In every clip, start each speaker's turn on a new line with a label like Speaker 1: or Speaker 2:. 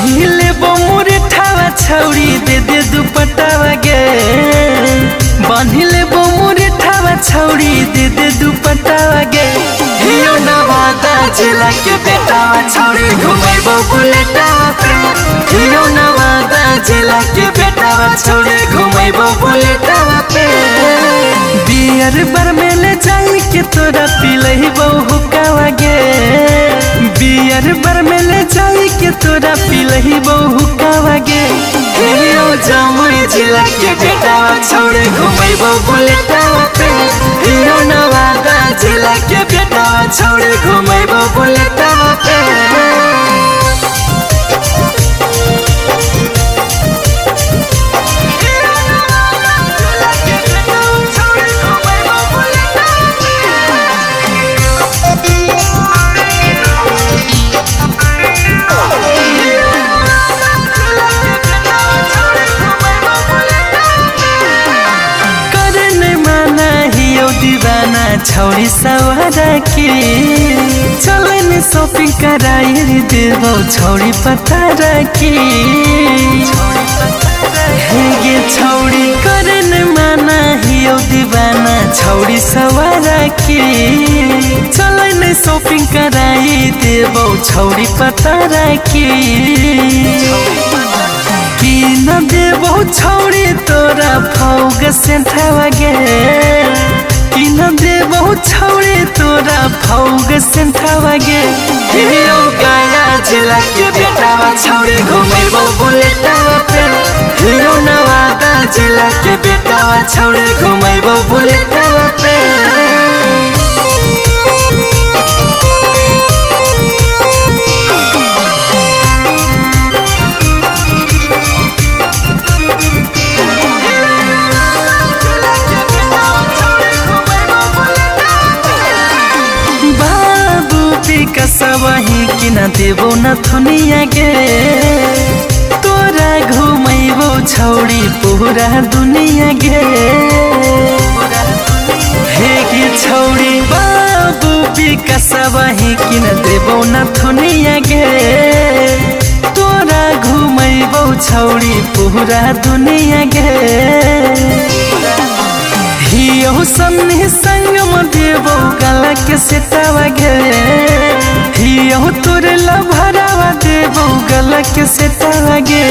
Speaker 1: बांधिले बमुरे ठावा छौरी दे दुपट्टावा गे बांधिले बमुरे ठावा छौरी दे दुपट्टावा गे हियो नवादा जिला के बेटावा छौरी घुमाइबो बुलेटावा पे हियो नवादा जिला के बेटावा छौरी घुमाइबो बुलेटावा पे बियर बर में ले जाई के तोरा पिलहिबो हुक्कावा गे बियर बर में ले जाई के तोरा पिलहिबो हुक्कावा गे हियो जमुई जिला के बेटावा छौरी घुमाइबो बुलेटावा पे हियो नवादा जिला के बेटावा छौरी घुमाइबो बुलेटावा पे छौरी सवारा के चलन शॉपिंग कराई देबो छौरी पतारा के हेगे छौरी करन माना हियो दीवाना छौरी सवारा के चलन शॉपिंग कराई देबो छौरी पतारा के की न देबो छौरी तोरा फौग सेंठावा गे की न देबो छौरी तोरा फौग सेंठावा गे हियो गया जिला के बेटावा छौरी घुमाइबो बुलेटावा पे हियो नवादा जिला के बेटावा छौरी घुमाइबो बुलेटावा पे कसवही कि न देबो न थुनिया गे तोरा घुमाइबो छौरी पूरा दुनिया गे हे गे छौरी बाबू कसवही कि न देबो न थुनिया गे तोरा घुमाइबो छौरी पूरा दुनिया गे हियो सन्नी संगम देबो गला के सेटावा गे हियो तोरे लभरावा देबो गला के सेटावा गे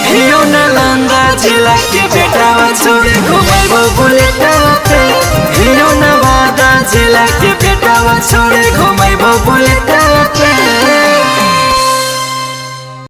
Speaker 1: हियो नालंदा जिला के बेटावा छौरी घुमाइबो बुलेटावा पे हियो नवादा जिला के बेटावा छौरी घुमाइबो बुलेटावा पे।